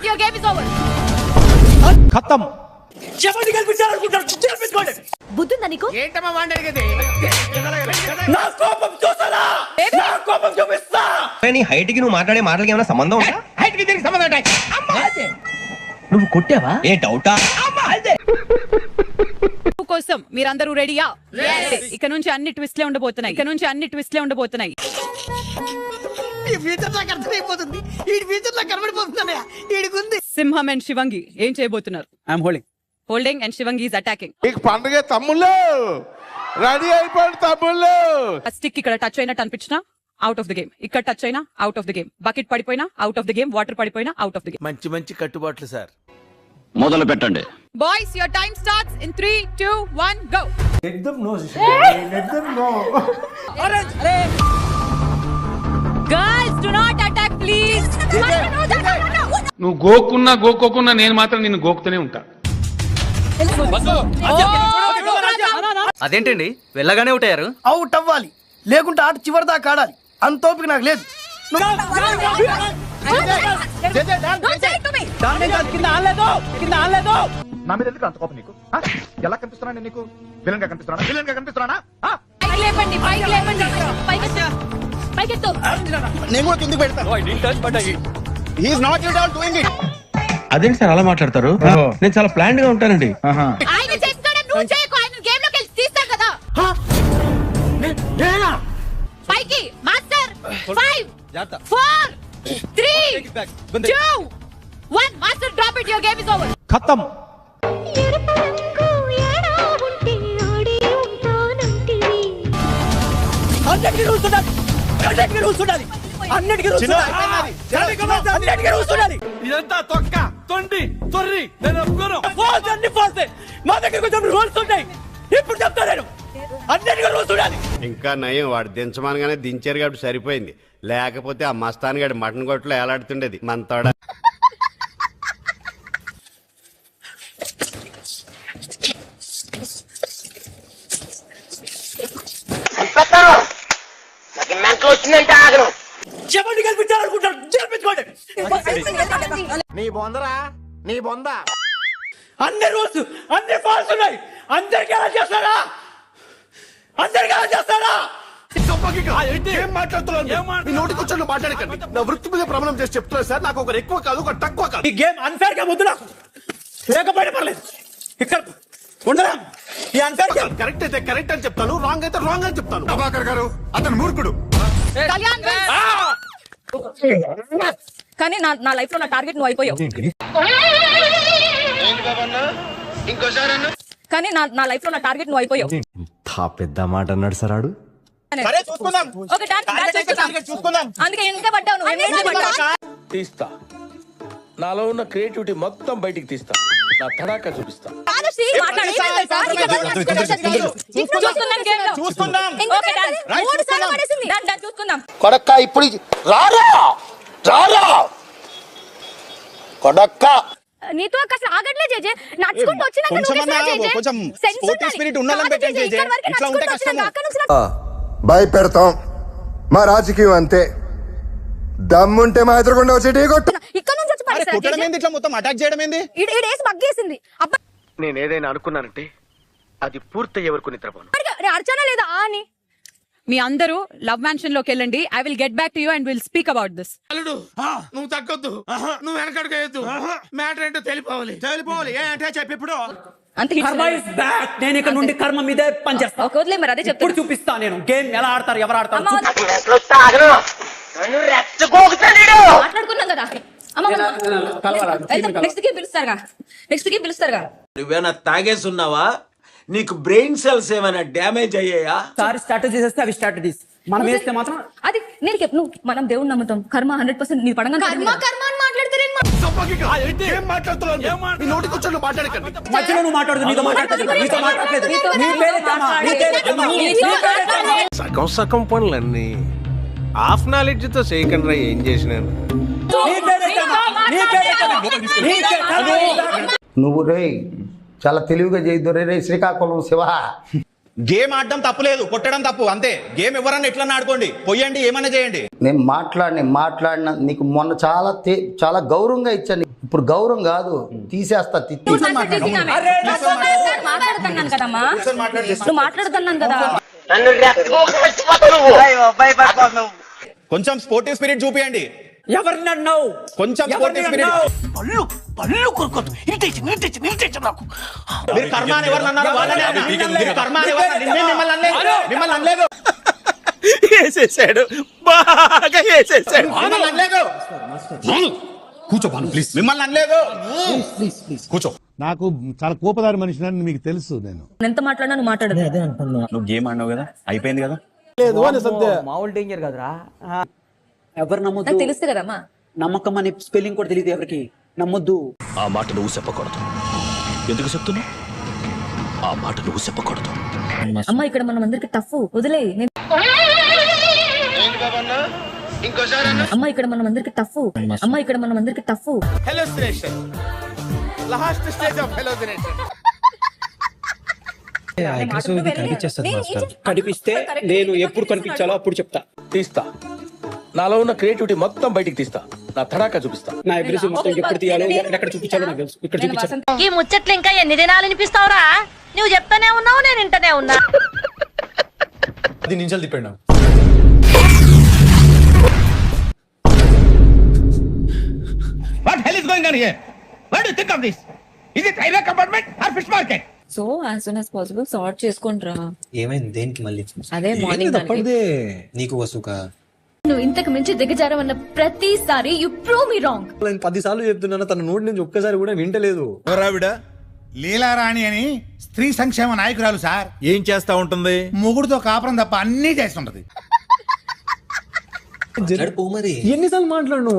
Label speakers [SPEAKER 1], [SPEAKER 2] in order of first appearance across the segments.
[SPEAKER 1] your game is over.
[SPEAKER 2] ఖతం.
[SPEAKER 3] చెప్పండి కల్పించాలనుకుంటారు చేపించుకోండి.
[SPEAKER 1] బుద్ధుందా నీకు?
[SPEAKER 3] ఏంటమ్మా వాడేది? నా కోపం చూసారా? నా కోపం చూపిస్తా.
[SPEAKER 4] నీ హైట్ కి నువ్వు మాట్లాడే మాటలకి ఏమైనా సంబంధం ఉందా?
[SPEAKER 3] హైట్ కి దీనికి సంబంధం ఉంటాయి. అమ్మా
[SPEAKER 4] నువ్వు కొట్టావా? ఏ డౌటా?
[SPEAKER 1] కోసం మీరందరూ రెడీయా? ఇక నుంచి అన్ని ట్విస్ట్లే ఉండబోతున్నాయి.
[SPEAKER 3] ఈ ఫ్యూచర్ నాకు అర్థమైపోతుంది. ఈ ఫ్యూచర్ నాకు కనబడిపోతుంది. ఈడికుంది.
[SPEAKER 1] సింహం అండ్ శివంగి ఏం చేయబోతున్నారు?
[SPEAKER 2] I'm
[SPEAKER 1] holding and Shivangi is attacking.
[SPEAKER 5] నీకు పండుగ తమ్ముళ్ళు రెడీ అయిపోయింది తమ్ముళ్ళు.
[SPEAKER 1] స్టిక్ ఇక్కడ టచ్ అయినట్టు అనిపించినా అవుట్ ఆఫ్ ద గేమ్, ఇక్కడ టచ్ అయినా out of the game, bucket పడిపోయినా out of the game, water పడిపోయినా అవుట్ ఆఫ్ ద గేమ్.
[SPEAKER 6] మంచి కట్టుబాట్లు సార్.
[SPEAKER 7] మొదలు పెట్టండి.
[SPEAKER 1] Boys your time starts in 3 2 1 go. Girls do not attack please.
[SPEAKER 8] నువ్వు గోక్కున్నా నేను మాత్రం నిన్ను గోకుతూనే ఉంటా.
[SPEAKER 6] అదేంటండి వెళ్ళగానే ఉంటారు?
[SPEAKER 3] అవుట్ అవ్వాలి, లేకుంటే ఆట చివరి దాకా ఆడాలి. అంత ఓపిక నాకు లేదు.
[SPEAKER 2] నా మీద ఎందుకు అంత కోపం నీకు? ఎలా కనిపిస్తున్నా నీకు? విలన్ గా కనిపిస్తున్నా? నేను కూడా కిందకి పెడతాను. He is not at all doing it.
[SPEAKER 4] అదేంటి సార్ అలా మాట్లాడతారు? నేను చాలా ప్లాన్డ్ గా ఉంటానండి.
[SPEAKER 1] ఆయన చేస్తాడని నువ్వు చేయకు. ఆయన గేమ్ లోకి వెళ్ళి తీస్తాడు కదా. పైకి master 5 4 3 2 1 master drop it. Your game is over.
[SPEAKER 2] ఖతం.
[SPEAKER 3] అన్నిటికీ రూల్స్ ఉండాలి.
[SPEAKER 6] ఇదంతా తొక్క తొండి తొర్రి నేను ఒప్పుకోను.
[SPEAKER 3] మా దగ్గర కొంచెం రూల్స్ ఉంటాయి. ఇప్పుడు చెప్తా నేను, అన్నిటికీ రూల్స్ ఉండాలి.
[SPEAKER 9] ఇంకా నయం వాడు దించమనగానే దించారు కాబట్టి సరిపోయింది. లేకపోతే ఆ మస్తాన్ గడి మటన్ కొట్లో ఏలాడుతుండేది మన తోడ.
[SPEAKER 3] చెప్పండి కల్పించాలనుకుంటారు చేపించుకోండి.
[SPEAKER 2] నీ బొందరా, నీ బొంద.
[SPEAKER 3] అన్ని రూల్స్ అన్ని ఫాల్స్ ఉన్నాయి. అందరికి ఎలా చేస్తారా?
[SPEAKER 2] ఏం మాట్లాడుతున్నాను? నోటికి వచ్చి మాట్లాడకండి. నా వృత్తి మీద ప్రమాణం చేసి చెప్తున్నా సార్. నాకు ఒకరు ఎక్కువ కాదు, ఒకరు తక్కువ కాదు.
[SPEAKER 3] ఈ గేమ్ అన్ఫేర్ గా వద్దు. నాకు లేకపోయినా పర్లేదు. ఇక్కడ ఉండరా? ఈ అన్ఫేర్ గేమ్
[SPEAKER 2] కరెక్ట్ అయితే కరెక్ట్ అని చెప్తాను, రాంగ్ అయితే రాంగ్ అని చెప్తాను. ప్రభాకర్ గారు అతను మూర్ఖుడు.
[SPEAKER 1] కానీ నా లైఫ్ లో నా టార్గెట్ నువ్వు అయిపోయావు. కానీ నా లైఫ్ లో నా టార్గెట్ నువ్వు అయిపోయావు.
[SPEAKER 4] పెద్ద మాట అన్నాడు సార్ ఆడు.
[SPEAKER 1] ఒక టార్గెట్ చూసుకుందాం. అందుకే ఎందుకు పడ్డావు నువ్వు?
[SPEAKER 6] తీస్తా, నాలో ఉన్న క్రియేటివిటీ మొత్తం బయటికి తీస్తా. నా తడాకా చూపిస్తా.
[SPEAKER 2] కొడక్క ఇప్పుడు రారా కొడక్క.
[SPEAKER 1] నీతో అసలు ఆగట్లే జేజే. నడుచుకుంటూ వచ్చినాక
[SPEAKER 2] కొంచెం స్పోర్టివ్ స్పిరిట్ ఉండాలని పెట్టండి జేజే. ఇట్లా ఉంటే కష్టం.
[SPEAKER 5] భయపెడతాం, మా రాజకీయం అంతే. దమ్ముంటే మా ఎదురుకుండా వచ్చి ఢీ కొట్టు.
[SPEAKER 1] ఇక్కడ నుంచి వచ్చి పడేసారు.
[SPEAKER 2] కొట్టడం ఏంది, ఇట్లా మొత్తం అటాక్ చేయడం ఏంది?
[SPEAKER 1] ఈడేసి బగ్గేసింది. అబ్బా
[SPEAKER 6] నేను ఏదైనా అనుకున్నానంటే అది పూర్తయ్యే వరకు నిద్రపోను.
[SPEAKER 1] అర్చన లేదా అని మీ అందరూ లవ్ మ్యాన్షన్ లోకి వెళ్ళండి. I will get back to you and will speak about this.
[SPEAKER 8] నువ్వు తగ్గొద్దు, నువ్వు వెనకడుగు. మ్యాటర్ ఏంటో తెలిపోవాలి.
[SPEAKER 2] అంటే చెప్పి ఇప్పుడు
[SPEAKER 3] కర్మ ఇస్ బ్యాక్. నేను ఇక్కడ నుండి కర్మ మీదే పనిచేస్తా.
[SPEAKER 1] వదిలే మరి అదే చెప్తాను.
[SPEAKER 3] చూపిస్తా నేను గేమ్ ఎలా ఆడతారు, ఎవరు ఆడతారు.
[SPEAKER 1] మాట్లాడుకున్నాం కదా. నెక్స్ట్ గేమ్ పిలుస్తారుగా.
[SPEAKER 6] నువ్వేనా తాగేసున్నావా? నీకు బ్రెయిన్ సెల్స్ ఏమైనా డ్యామేజ్ అయ్యాయా?
[SPEAKER 3] సారీ స్ట్రాటజీస్ వేస్తే అవి స్ట్రాటజీస్, మనం వేస్తే మాత్రం
[SPEAKER 1] అది నేను చెప్పు. మనం దేవుడిని నమ్ముతాం. కర్మ 100% నీ పడంగా అని మాట్లాడతారేం?
[SPEAKER 2] నోటికి వచ్చి మాట్లాడకండి.
[SPEAKER 3] మధ్యలో నువ్వు మాట్లాడదు. నీతో మాట్లాడలేదు.
[SPEAKER 9] సగం సగం పనులన్నీ హాఫ్ నాలెడ్జ్ తో చేయకుండా ఏం చేసినాను.
[SPEAKER 10] నువ్వు రే చాలా తెలివిగా చేయొద్దు రే శ్రీకాకుళం శివ.
[SPEAKER 3] గేమ్ ఆడడం తప్పు లేదు, కొట్టడం తప్పు అంతే. గేమ్ ఎవరన్నా ఎట్లా ఆడుకోండి, పొయ్యండి, ఏమైనా చేయండి.
[SPEAKER 10] నేను మాట్లాడిన నీకు మొన్న చాలా గౌరవంగా ఇచ్చాను. ఇప్పుడు గౌరవం కాదు, తీసేస్తా.
[SPEAKER 1] మాట్లాడుతున్నాను కదమ్మా, నువ్వు మాట్లాడుతున్నాను కదా.
[SPEAKER 3] కొంచెం స్పోర్టివ్ స్పిరిట్ చూపియండి.
[SPEAKER 8] ఎవరిని అన్నావు?
[SPEAKER 3] కొంచెం స్పోర్టివ్ స్పిరిట్. మీరు కర్మ అని ఎవరిని అన్నారో వాళ్ళనే అన్నా. మీరు కర్మ అని ఎవరిని, మిమ్మల్ని అనలేదు.
[SPEAKER 2] వేసేసాడు, బాగా వేసేసాడు.
[SPEAKER 3] మిమ్మల్ని అనలేదు. కూర్చో బాను ప్లీజ్. మిమ్మల్ని అనలేదు. కూర్చో.
[SPEAKER 11] నాకు చాలా కోపదారి మనిషిని మీకు తెలుసు. నేను
[SPEAKER 1] ఎంత మాట్లాడినా నువ్వు మాట్లాడదు.
[SPEAKER 3] నువ్వు గేమ్ ఆడినావు కదా, అయిపోయింది కదా.
[SPEAKER 8] మామూలు డేంజర్ కదరా. ఎవరు నమ్మొద్దు,
[SPEAKER 1] నాకు తెలుసు కదమ్మా.
[SPEAKER 8] నమ్మకం అని స్పెల్లింగ్ కూడా తెలియదు ఎవరికి. నమ్మొద్దు.
[SPEAKER 7] ఆ మాట నువ్వు చెప్పకూడదు. ఎందుకు చెప్తున్నావు? ఆ మాట నువ్వు చెప్పకూడదు.
[SPEAKER 1] అమ్మ ఇక్కడ మనం అందరికి టఫ్ వదిలే. అమ్మ ఇక్కడ మనం అందరికి టఫ్. అమ్మ ఇక్కడ మనం అందరికి tough.
[SPEAKER 8] Hallucination, last stage of hallucination. కనిపిస్తే నేను ఎప్పుడు కనిపించాలో అప్పుడు చెప్తా.
[SPEAKER 6] తీస్తా. నాలో ఉన్న క్రియేటివిటీ మొత్తం బయటికి తీస్తా. నా తడాకా చూపిస్తా.
[SPEAKER 8] నా అగ్రెసివ్ మొత్తం ఎప్పుడు తీయాలో, ఎక్కడ చూపించాలో నాకు తెలుసు. ఇక్కడ చూపించాను.
[SPEAKER 1] ఈ ముచ్చట్లు ఇంకా ఎన్ని దినాలు వినిపిస్తావురా? నువ్వు చెప్తానే ఉన్నావు, నేను వింటనే ఉన్నా.
[SPEAKER 3] 10 నిమిషాలు తిప్పాడు.
[SPEAKER 8] What hell is going on here? What do you think of this? Is it railway compartment or fish market?
[SPEAKER 1] So as soon as possible sort చేసుకుంట్రా.
[SPEAKER 10] ఏమైంది? దేనికి మళ్ళీ?
[SPEAKER 1] అదే మార్నింగ్
[SPEAKER 10] నీకు వసుక.
[SPEAKER 1] నువ్వు ఇంతకు మించి దిగజారమన్న ప్రతిసారి యు ప్రూవ్ మీ రాంగ్.
[SPEAKER 10] 10 సార్లు చెప్తున్నాను, తన నోటి నుంచి ఒక్కసారి కూడా వింటలేదు.
[SPEAKER 8] లీలారాణి అని స్త్రీ సంక్షేమ నాయకురాలు సార్.
[SPEAKER 2] ఏం చేస్తా ఉంటుంది?
[SPEAKER 8] మొగుడుతో కాపురం తప్ప అన్ని చేస్తుంటది.
[SPEAKER 10] మరి
[SPEAKER 11] ఎన్నిసార్లు మాట్లాడు?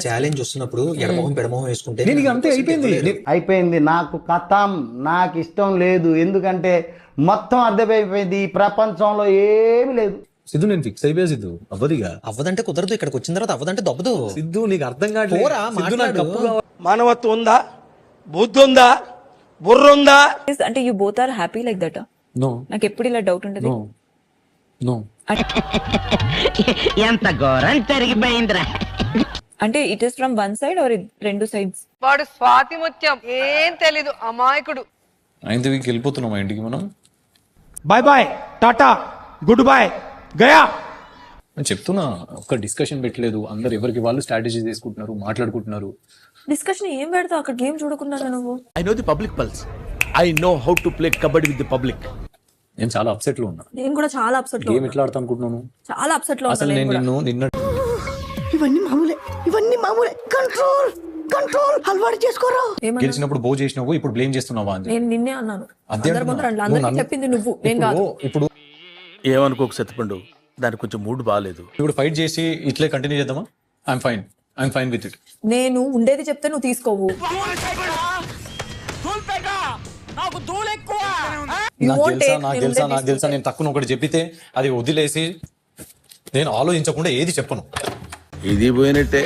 [SPEAKER 10] ఛాలెంజ్ వస్తున్నప్పుడు ఎడమొహం పెడమొహం వేసుకుంటే
[SPEAKER 11] నేను అంతే
[SPEAKER 10] అయిపోయింది. నాకు కథం, నాకు ఇష్టం లేదు. ఎందుకంటే మొత్తం అర్థమైపోయింది, ఈ ప్రపంచంలో ఏమి లేదు.
[SPEAKER 11] సిద్ధు నేను ఫిక్స్ అయిపోయా. సిద్ధు అవ్వదిగా.
[SPEAKER 10] అవ్వదంటే కుదరదు. ఇక్కడికి వచ్చిన తర్వాత అవ్వదంటే దొబ్బదు.
[SPEAKER 11] సిద్ధు నీకు అర్థం కావట్లేదు.
[SPEAKER 8] మానవత్వం ఉందా? బుద్ధి ఉందా? బుర్ర ఉందా?
[SPEAKER 1] అంటే you both are happy like that?
[SPEAKER 11] No,
[SPEAKER 1] నాకు ఎప్పుడు ఇలా డౌట్ ఉంటది.
[SPEAKER 11] నో.
[SPEAKER 1] ఎంత ఘోరం జరిగిపోయిందిరా. అంటే it is from one side or రెండు సైడ్స్?
[SPEAKER 12] వాడు స్వాతి ముత్యం, ఏం తెలీదు, అమాయకుడు.
[SPEAKER 11] 9th వీక్ వెళ్ళిపోతున్నాం ఇంటికి మనం.
[SPEAKER 8] Bye bye, tata, good boy, గయా.
[SPEAKER 11] నేను చెప్తున్నా, ఒక్క డిస్కషన్ పెట్టలేదు. అందరు ఎవరికి వాళ్ళు స్ట్రాటజీ చేసుకుంటున్నారు, మాట్లాడుకుంటున్నారు.
[SPEAKER 1] డిస్కషన్ ఏం పెడతావు అక్కడ? గేమ్ చూడకుండా నువ్వు.
[SPEAKER 2] I know the public pulse. I know how to play kabaddi with the public.
[SPEAKER 11] నేను చాలా అప్సెట్ లో ఉన్నా.
[SPEAKER 1] నేను కూడా చాలా అప్సెట్ లో.
[SPEAKER 11] గేమ్ ఎట్లా ఆడతా అనుకుంటున్నాను?
[SPEAKER 1] చాలా అప్సెట్ లో ఉన్నా.
[SPEAKER 11] అసలు నేను నిన్న
[SPEAKER 12] ఇవన్నీ మామూలే. కంట్రోల్ అలవాటు చేసుకోరా.
[SPEAKER 11] గెలిచినప్పుడు బో చేసినావు, ఇప్పుడు బ్లేమ్ చేస్తున్నావా అని
[SPEAKER 1] నేను నిన్నే అన్నాను. అందరికీ చెప్పింది నువ్వు, నేను కాదు.
[SPEAKER 11] ఇప్పుడు
[SPEAKER 2] ఏమనుకోకు సత్తిపండు, దానికి కొంచెం మూడ్ బాగాలేదు.
[SPEAKER 11] ఇప్పుడు ఫైట్ చేసి ఇట్లే కంటిన్యూ చేద్దామా? I'm fine with it.
[SPEAKER 1] నేను ఉండేది చెప్తే నువ్వు తీసుకోవు.
[SPEAKER 11] నాకు తెలుసా నేను తక్కువ ఒకటి చెప్పితే అది వదిలేసి నేను ఆలోచించకుండా ఏది చెప్పను.
[SPEAKER 2] ఇది పోయినట్టే.